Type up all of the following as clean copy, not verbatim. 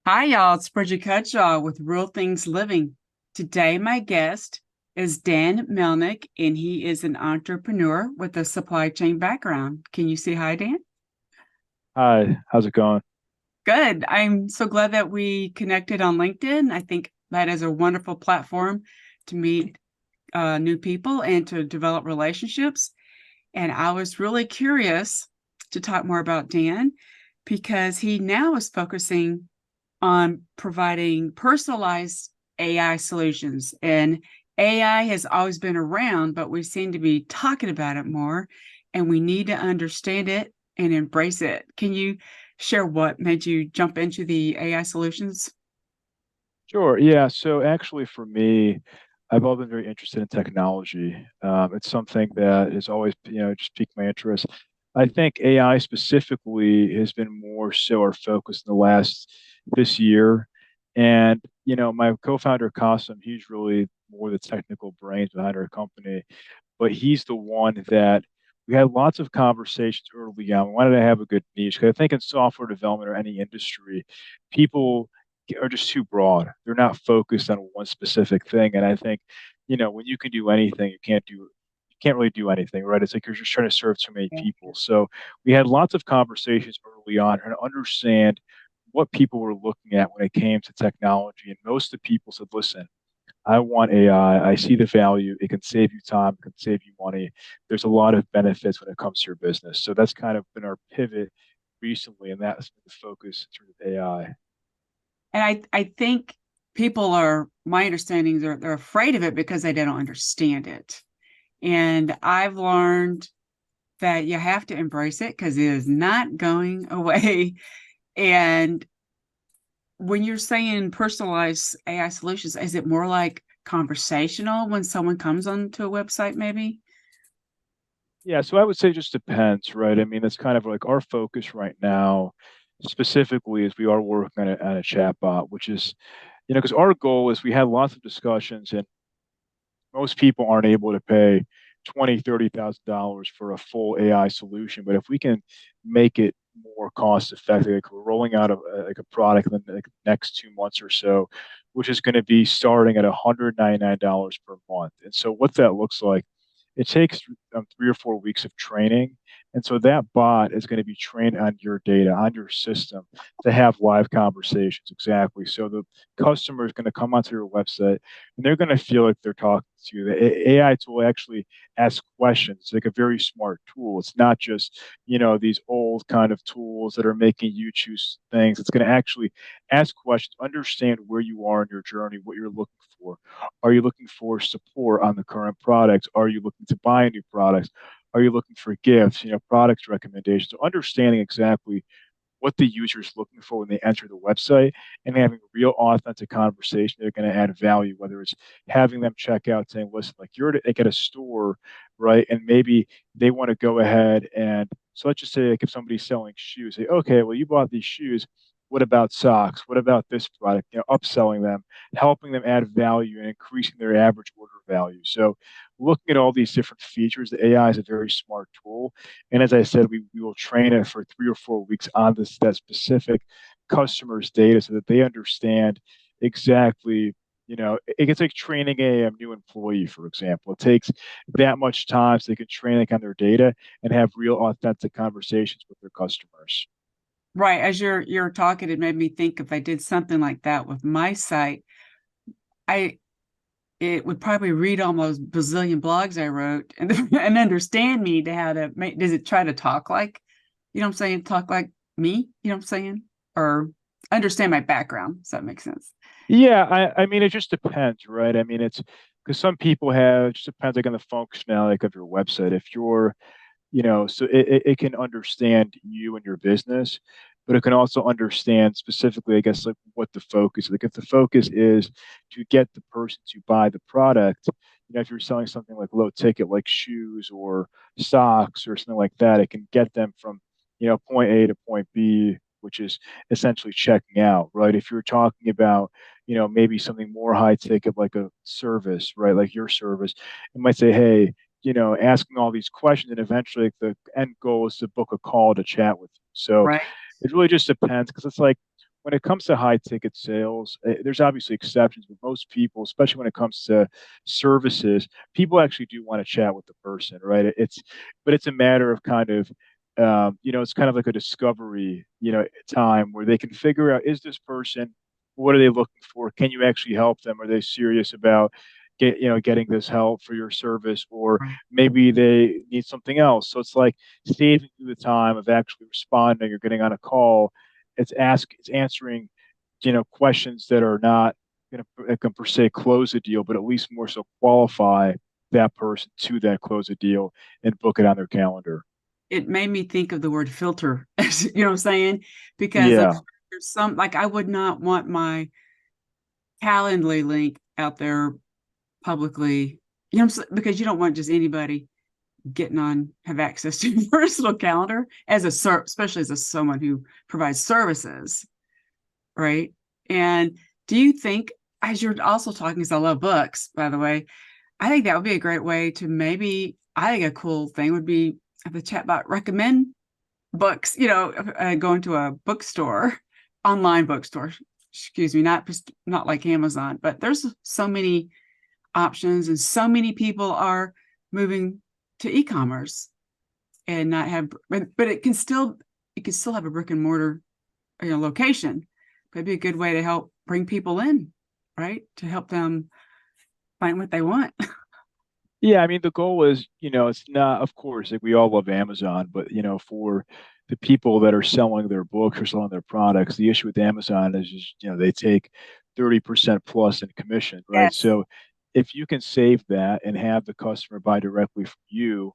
Hi, y'all. It's Brigitte Cutshall with Real Things Living. Today, my guest is Dan Melnick, and he is an entrepreneur with a supply chain background. Can you say hi, Dan? Hi, how's it going? Good. I'm so glad that we connected on LinkedIn. I think that is a wonderful platform to meet new people and to develop relationships. And I was really curious to talk more about Dan because he now is focusing on providing personalized AI solutions. And AI has always been around, but we seem to be talking about it more, and we need to understand it and embrace it. Can you share what made you jump into the AI solutions? Sure. Yeah. So actually, for me, I've always been very interested in technology. It's something that has always, just piqued my interest. I think AI specifically has been more so our focus in the last this year. And, my co-founder, Kasim, he's really more the technical brains behind our company, but he's the one that we had lots of conversations early on. We wanted to have a good niche because I think in software development or any industry, people are just too broad. They're not focused on one specific thing. And I think, when you can do anything, you can't really do anything, right? It's like you're just trying to serve too many Yeah. people. So we had lots of conversations early on trying to understand what people were looking at when it came to technology. And most of the people said, listen, I want AI. I see the value. It can save you time, it can save you money. There's a lot of benefits when it comes to your business. So that's kind of been our pivot recently, and that's been the focus in terms of AI. And I think people are, my understanding, they're afraid of it because they don't understand it. And I've learned that you have to embrace it because it is not going away. And when you're saying personalized AI solutions, is it more like conversational when someone comes onto a website, maybe? Yeah, so I would say it just depends, right? I mean, that's kind of like our focus right now, specifically, is we are working on a chatbot, which is, because our goal is we had lots of discussions, and most people aren't able to pay 20, $30,000 for a full AI solution. But if we can make it more cost effective, like we're rolling out like a product in the next 2 months or so, which is going to be starting at $199 per month. And so what that looks like, it takes 3 or 4 weeks of training. And so that bot is going to be trained on your data, on your system to have live conversations. Exactly. So the customer is going to come onto your website and they're going to feel like they're talking to you. The AI tool actually asks questions. It's like a very smart tool. It's not just, these old kind of tools that are making you choose things. It's going to actually ask questions, understand where you are in your journey, what you're looking for. Are you looking for support on the current products? Are you looking to buy new products? Are you looking for gifts, product recommendations? So understanding exactly what the user is looking for when they enter the website and having real authentic conversation they're going to add value, whether it's having them check out saying, listen, like like at a store, right? And maybe they want to go ahead and so let's just say like if somebody's selling shoes, say, okay, well, you bought these shoes. What about socks? What about this product? Upselling them, helping them add value and increasing their average order value. So looking at all these different features, the AI is a very smart tool. And as I said, we will train it for 3 or 4 weeks on that specific customer's data so that they understand exactly, it's like training a new employee, for example. It takes that much time so they can train like on their data and have real authentic conversations with their customers. Right. As you're talking, it made me think if I did something like that with my site, I it would probably read almost bazillion blogs I wrote and and understand me to how to make. Does it try to talk like, what I'm saying, talk like me? What I'm saying, or understand my background? Does that make sense? Yeah, I mean, it just depends, right? I mean, it's because some people have, it just depends like on the functionality of your website. If you're so it can understand you and your business, but it can also understand specifically, I guess, like what the focus, like if the focus is to get the person to buy the product, if you're selling something like low ticket, like shoes or socks or something like that, it can get them from, point A to point B, which is essentially checking out, right? If you're talking about, maybe something more high ticket, like a service, right? Like your service, it might say, hey, asking all these questions, and eventually the end goal is to book a call to chat with you. So Right. it really just depends because it's like when it comes to high ticket sales, there's obviously exceptions, but most people, especially when it comes to services, people actually do want to chat with the person, right? But it's a matter of kind of, it's kind of like a discovery, time where they can figure out, is this person, what are they looking for? Can you actually help them? Are they serious about getting this help for your service, or Right. maybe they need something else? So it's like saving you the time of actually responding or getting on a call. It's answering, questions that are not going to per se close a deal, but at least more so qualify that person to that close a deal and book it on their calendar. It made me think of the word filter, you know what I'm saying? Because Yeah. there's some, like, I would not want my Calendly link out there publicly, because you don't want just anybody getting on, have access to your personal calendar as especially as someone who provides services, right? And do you think, as you're also talking, because I love books, by the way, I think that would be a great way to maybe, I think a cool thing would be have the chatbot recommend books, going to a bookstore, online bookstore, excuse me, not like Amazon, but there's so many options, and so many people are moving to e-commerce and not have, but it can still have a brick and mortar, location. Could be a good way to help bring people in, right? To help them find what they want. Yeah, I mean, the goal is, it's not, of course, like we all love Amazon, but, for the people that are selling their books or selling their products, the issue with Amazon is just, they take 30% plus in commission, right? Yes. So if you can save that and have the customer buy directly from you,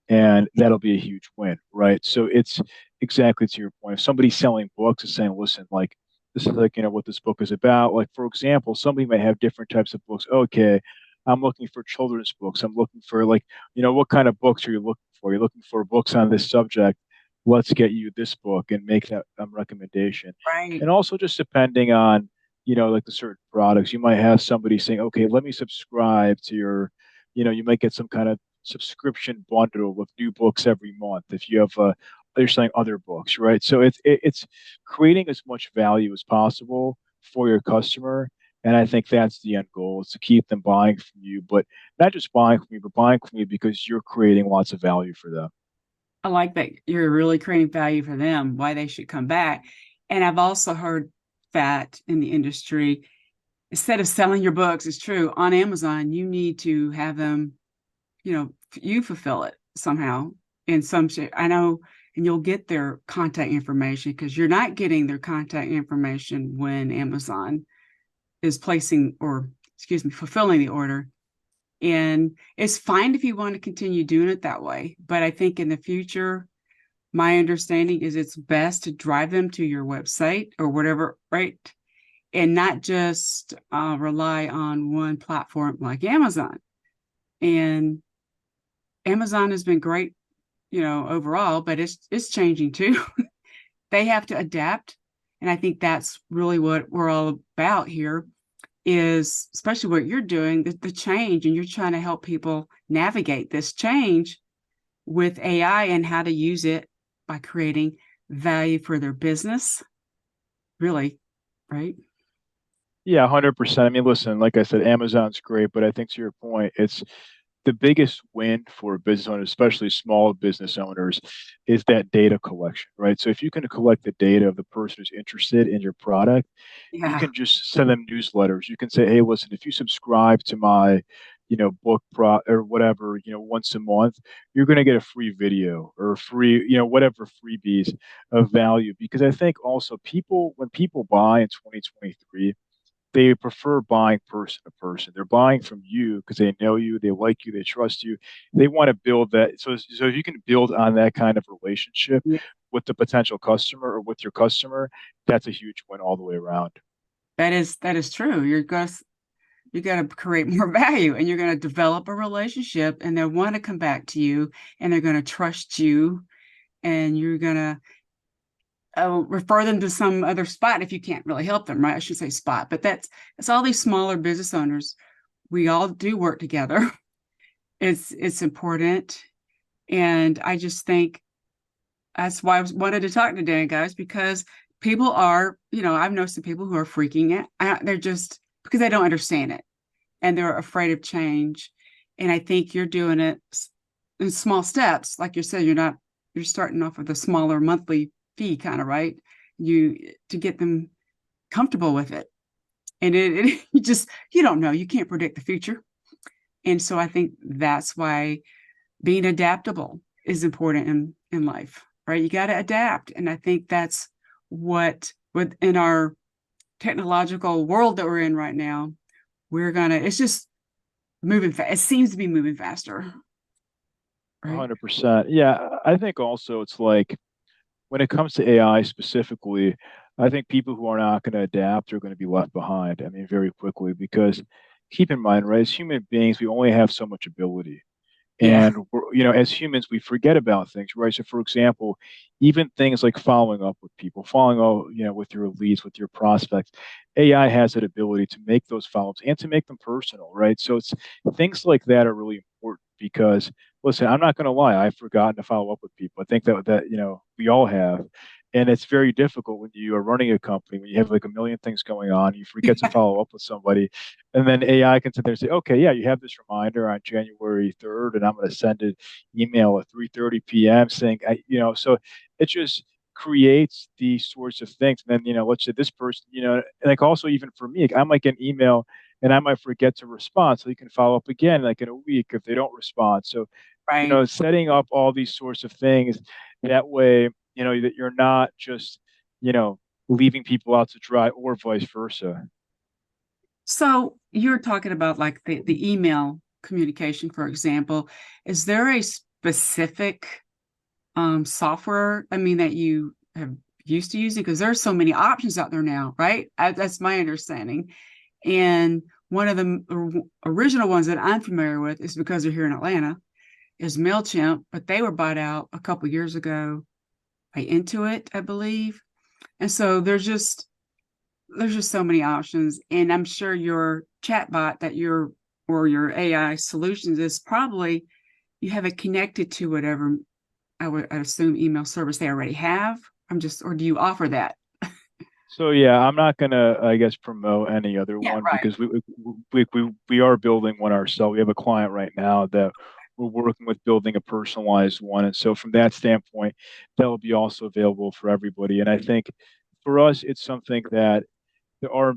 and that'll be a huge win, right? So it's exactly to your point. If somebody's selling books and saying, listen, like, this is like, what this book is about. Like, for example, somebody may have different types of books. Okay, I'm looking for children's books. I'm looking for, like, what kind of books are you looking for? You're looking for books on this subject. Let's get you this book and make that recommendation. Right. And also just depending on, like the certain products, you might have somebody saying, okay, let me subscribe to your, you might get some kind of subscription bundle with new books every month if you have you're selling other books, right? So it's creating as much value as possible for your customer, and I think that's the end goal, is to keep them buying from you, but not just buying from you, but buying from you because you're creating lots of value for them. I like that you're really creating value for them, why they should come back. And I've also heard that in the industry, instead of selling your books, it's true, on Amazon, you need to have them, you fulfill it somehow in some shape. I know, and you'll get their contact information, because you're not getting their contact information when Amazon is placing, or excuse me, fulfilling the order. And it's fine if you want to continue doing it that way. But I think in the future, my understanding is it's best to drive them to your website or whatever, right? And not just rely on one platform like Amazon. And Amazon has been great, overall, but it's changing too. They have to adapt. And I think that's really what we're all about here, is especially what you're doing, the change, and you're trying to help people navigate this change with AI and how to use it by creating value for their business, really, right? Yeah, 100%. I mean, listen, like I said, Amazon's great, but I think to your point, it's the biggest win for business owners, especially small business owners, is that data collection, right? So if you can collect the data of the person who's interested in your product, you Yeah. can just send them newsletters. You can say, hey, listen, if you subscribe to my, book pro or whatever, once a month, you're going to get a free video or a free, whatever freebies of value. Because I think also when people buy in 2023, they prefer buying person to person. They're buying from you because they know you, they like you, they trust you. They want to build that. So if you can build on that kind of relationship Yeah, with the potential customer or with your customer, that's a huge win all the way around. that is true. You got to create more value, and you're going to develop a relationship, and they'll want to come back to you, and they're going to trust you, and you're going to refer them to some other spot if you can't really help them, right? I should say spot, but that's all these smaller business owners. We all do work together. It's important, and I just think that's why I wanted to talk to Dan, guys, because people are, I've noticed some people who are freaking out. They're just because they don't understand it and they're afraid of change. And I think you're doing it in small steps. Like you said, you're starting off with a smaller monthly fee kind of, right? To get them comfortable with it. And you don't know, you can't predict the future. And so I think that's why being adaptable is important in life, right? You got to adapt. And I think that's what within our technological world that we're in right now, it's just moving fast. It seems to be moving faster, right? 100%. Yeah, I think also it's like when it comes to AI specifically, I think people who are not going to adapt are going to be left behind. I mean, very quickly, because keep in mind, right, as human beings, we only have so much ability. Yeah, And as humans, we forget about things, right? So, for example, even things like following up with people, following up, with your leads, with your prospects, AI has that ability to make those follow-ups and to make them personal, right? So it's things like that are really important because, listen, I'm not going to lie, I've forgotten to follow up with people. I think that we all have. And it's very difficult when you are running a company, when you have like a million things going on, you forget to follow up with somebody, and then AI can sit there and say, okay, yeah, you have this reminder on January 3rd, and I'm going to send an email at 3:30 p.m. saying, so it just creates these sorts of things. And then, let's say this person, like also even for me, I might get an email and I might forget to respond. So you can follow up again, like in a week if they don't respond. So, right. setting up all these sorts of things that way, that you're not just, you know, leaving people out to dry or vice versa. So you're talking about like the email communication, for example. Is there a specific software, I mean, that you have used to using? Because there's so many options out there now, right? That's my understanding. And one of the original ones that I'm familiar with is because they're here in Atlanta, is MailChimp, but they were bought out a couple years ago by Intuit, I believe. And so there's just so many options. And I'm sure your chatbot or your AI solutions is probably you have it connected to whatever I'd assume email service they already have. Or do you offer that? So yeah, I'm not gonna, I guess, promote any other Yeah, one right. because we are building one ourselves. We have a client right now that we're working with building a personalized one, and so from that standpoint, that will be also available for everybody. And I think for us, it's something that there are,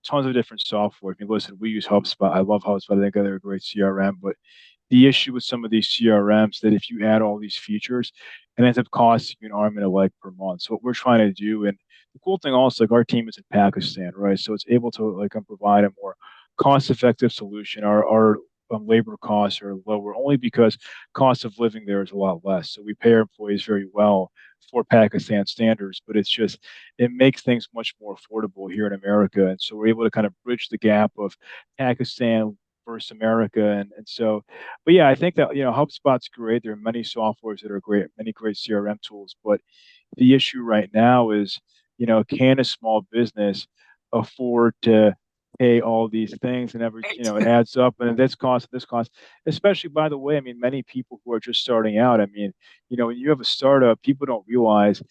tons of different software. If you listen, we use HubSpot. I love HubSpot. I think they're a great CRM, but the issue with some of these CRMs that if you add all these features, it ends up costing you an arm and a leg per month. So what we're trying to do, and the cool thing also, like our team is in Pakistan, right? So it's able to like provide a more cost-effective solution. Our labor costs are lower only because cost of living there is a lot less. So we pay our employees very well for Pakistan standards, but it makes things much more affordable here in America. And so we're able to kind of bridge the gap of Pakistan versus America. And so, but yeah, I think that, HubSpot's great. There are many softwares that are great, many great CRM tools. But the issue right now is, can a small business afford to pay all these things and it adds up and this cost, especially by the way, I mean, many people who are just starting out, I mean, when you have a startup, people don't realize,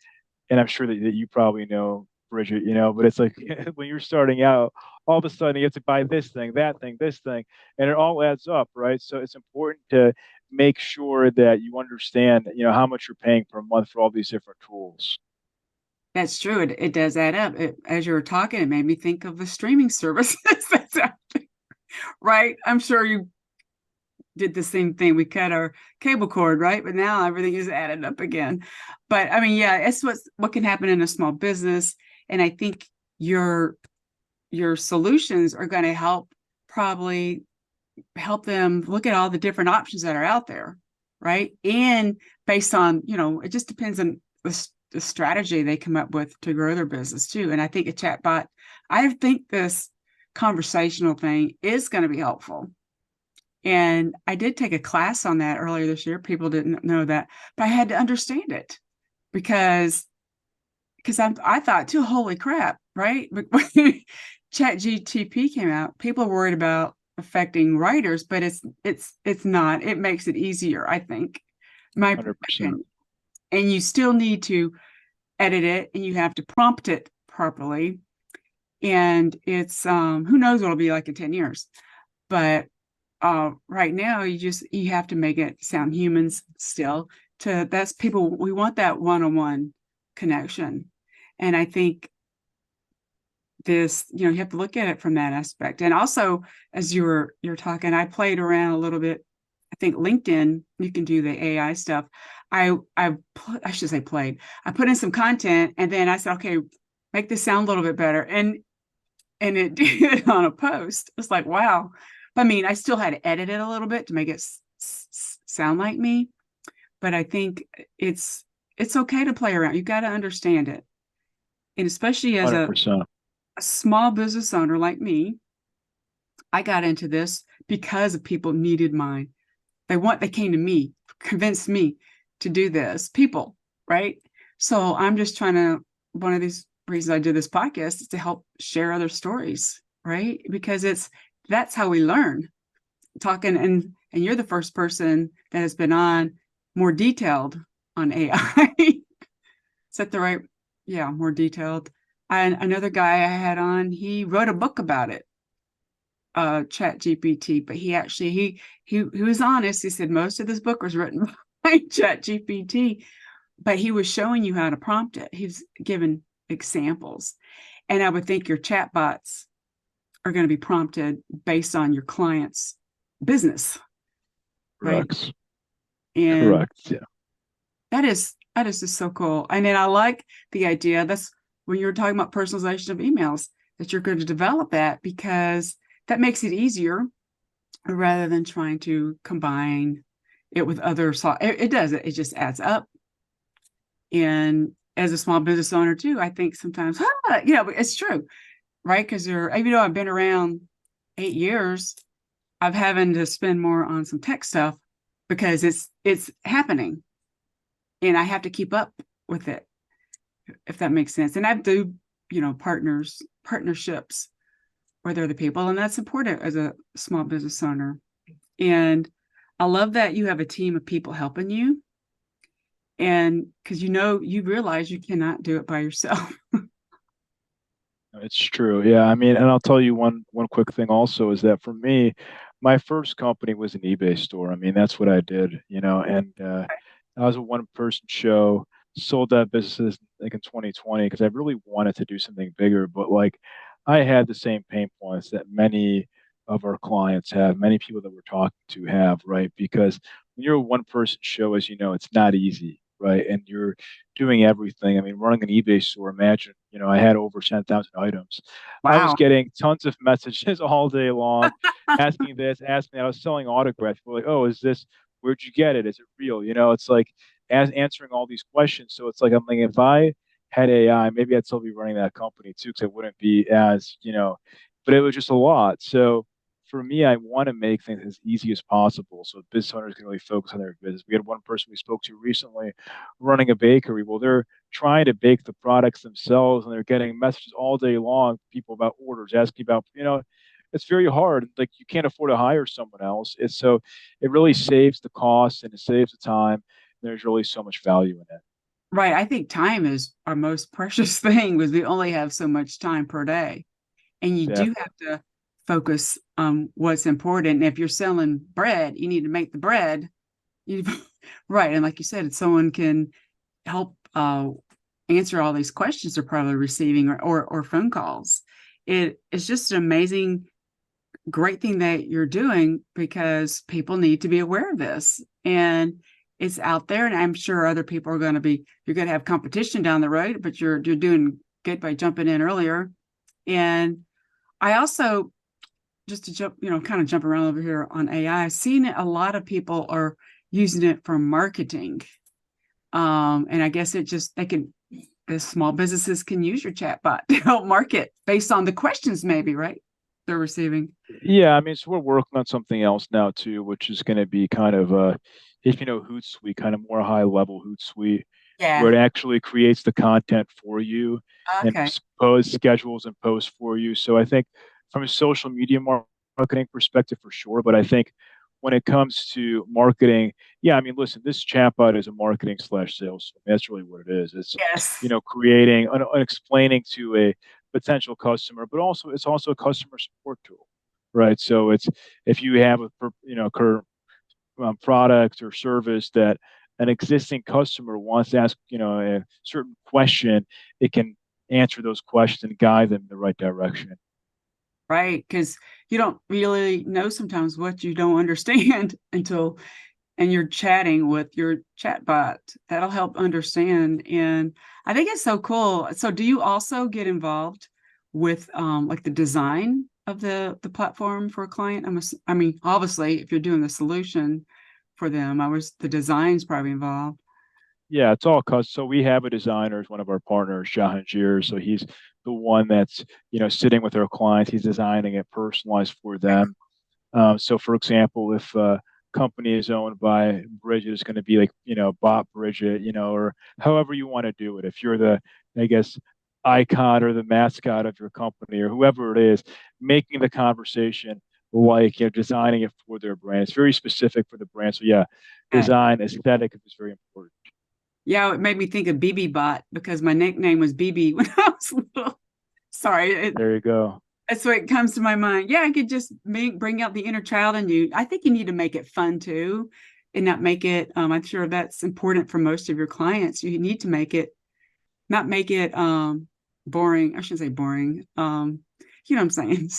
and I'm sure that you probably know, Bridget, but it's like when you're starting out, all of a sudden you have to buy this thing, that thing, this thing, and it all adds up, right? So it's important to make sure that you understand, how much you're paying per month for all these different tools. That's true. It does add up. As you were talking, it made me think of the streaming services that's out there, right? I'm sure you did the same thing. We cut our cable cord, right? But now everything is added up again. But I mean, yeah, it's what can happen in a small business. And I think your your solutions are going to probably help them look at all the different options that are out there, right? And based on, it just depends on the strategy they come up with to grow their business too. And I think a chatbot, I think this conversational thing is going to be helpful. And I did take a class on that earlier this year. People didn't know that, but I had to understand it because I thought too, holy crap, right? But when Chat GTP came out, people were worried about affecting writers, but it's not. It makes it easier, I think. My 100%. opinion. And you still need to edit it and you have to prompt it properly. And it's who knows what it'll be like in 10 years. But right now you have to make it sound humans still. To That's people, we want that one-on-one connection. And I think this, you have to look at it from that aspect. And also, as you're talking, I played around a little bit. I think LinkedIn, you can do the AI stuff. I should say played. I put in some content and then I said, okay, make this sound a little bit better. And it did it on a post. It's like, wow. But I mean, I still had to edit it a little bit to make it sound like me. But I think it's okay to play around. You got to understand it. And especially as a 100%. small business owner like me, I got into this because of people needed mine. They came to me, convinced me to do this. People, right? So I'm just trying to, one of these reasons I do this podcast is to help share other stories, right? Because that's how we learn. Talking, and you're the first person that has been on more detailed on AI. Is that the right? Yeah, more detailed. And another guy I had on, he wrote a book about it, Chat GPT, but he was honest. He said most of this book was written by Chat GPT, but he was showing you how to prompt it. He's given examples. And I would think your chat bots are going to be prompted based on your client's business, right? Correct. And Correct. Yeah. that is just so cool. And then I like the idea that's when you're talking about personalization of emails, that you're going to develop that because that makes it easier rather than trying to combine it with other it does it just adds up. And as a small business owner too, I think sometimes it's true, right? Because even though I've been around 8 years, I've having to spend more on some tech stuff because it's happening and I have to keep up with it, if that makes sense. And I do, partnerships with other people, and that's important as a small business owner. And I love that you have a team of people helping you. And because you realize you cannot do it by yourself. It's true. Yeah. I mean, and I'll tell you one quick thing also is that for me, my first company was an eBay store. I mean, that's what I did, and I was a one person show, sold that business like in 2020 because I really wanted to do something bigger. But like I had the same pain points that many of our clients have, many people that we're talking to have, right? Because when you're a one person show, as you know, it's not easy, right? And you're doing everything. I mean, running an eBay store, imagine, I had over 10,000 items. I was Wow. getting tons of messages all day long asking this, asking that. I was selling autographs. People were like, oh, is this, where'd you get it? Is it real? It's like as answering all these questions. So it's like, I'm like, if I had AI, maybe I'd still be running that company too, because I wouldn't be as, but it was just a lot. So for me, I want to make things as easy as possible so business owners can really focus on their business. We had one person we spoke to recently running a bakery. Well, they're trying to bake the products themselves and they're getting messages all day long, people about orders, asking about, it's very hard. Like you can't afford to hire someone else. It's so it really saves the cost and it saves the time. There's really so much value in it. Right. I think time is our most precious thing because we only have so much time per day. And you do Exactly. have to focus on what's important. And if you're selling bread, you need to make the bread. You, right. And like you said, if someone can help answer all these questions they're probably receiving or phone calls, it's just an amazing, great thing that you're doing because people need to be aware of this. And it's out there. And I'm sure other people are you're going to have competition down the road, but you're doing good by jumping in earlier. And I also, just to jump, kind of jump around over here on AI, I've seen it, a lot of people are using it for marketing. And I guess the small businesses can use your chatbot to help market based on the questions, maybe, right? They're receiving. Yeah, I mean, so we're working on something else now too, which is going to be kind of if you know Hootsuite, kind of more high level Hootsuite, where Yeah. it actually creates the content for you and Okay. post schedules and posts for you. So I think from a social media marketing perspective, for sure, but I think when it comes to marketing, yeah, I mean, listen, this chatbot is a marketing slash sales tool. That's really what it is. It's, Yes. creating and explaining to a potential customer, but also it's also a customer support tool, right? So it's if you have a current product or service that an existing customer wants to ask, a certain question, it can answer those questions and guide them in the right direction. Right. Because you don't really know sometimes what you don't understand until and you're chatting with your chatbot. That'll help understand. And I think it's so cool. So do you also get involved with like the design of the platform for a client? I mean, obviously, if you're doing the solution for them, the design's probably involved. Yeah, it's all custom. So we have a designer as one of our partners, 𝐥𝐤𝐤𝐤. So he's the one that's, sitting with our clients. He's designing it personalized for them. So for example, if a company is owned by Bridget, it's going to be like, Bot Bridget, or however you want to do it. If you're the, I guess, icon or the mascot of your company or whoever it is, making the conversation like, designing it for their brand. It's very specific for the brand. So yeah, Uh, design aesthetic is very important. yeah, it made me think of BB Bot because my nickname was BB when I was little. Sorry, There you go. that's what comes to my mind. Yeah, I could just bring out the inner child in you. I think you need to make it fun too, and not make it. I'm sure that's important for most of your clients. You need to make it, not make it boring. I shouldn't say boring. You know what I'm saying?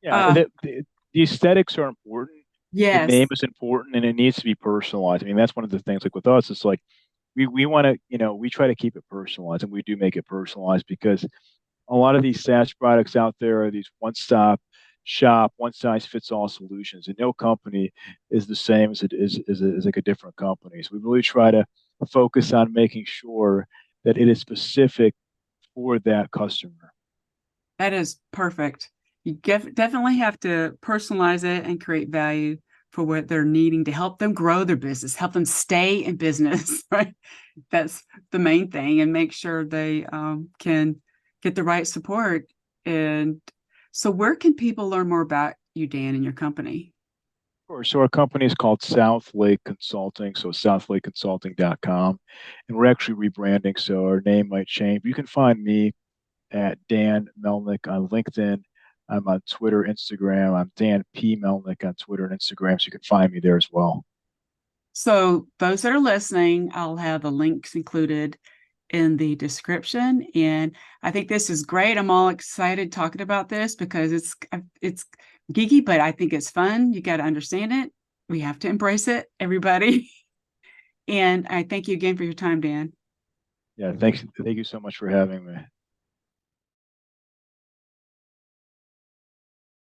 Yeah, Uh, the aesthetics are important. The name yes, is important, and it needs to be personalized. I mean, that's one of the things. Like with us, it's like we want to, we try to keep it personalized, and we do make it personalized because a lot of these SaaS products out there are these one-stop shop, one size fits all solutions, and no company is the same as it is like a different company. So we really try to focus on making sure that it is specific for that customer. that is perfect. You definitely have to personalize it and create value for what they're needing to help them grow their business, help them stay in business, right? That's the main thing, and make sure they can get the right support. And so, where can people learn more about you, Dan, and your company? Sure. So our company is called South Lake Consulting, so southlakeconsulting.com. And we're actually rebranding, so our name might change. You can find me at Dan Melnick on LinkedIn. I'm on Twitter, Instagram. I'm Dan P. Melnick on Twitter and Instagram, so you can find me there as well. So, those that are listening, I'll have the links included in the description. And I think this is great. I'm all excited talking about this because it's geeky, but I think it's fun. You got to understand it. We have to embrace it, everybody. And I thank you again for your time, Dan. Yeah, thanks. Thank you so much for having me.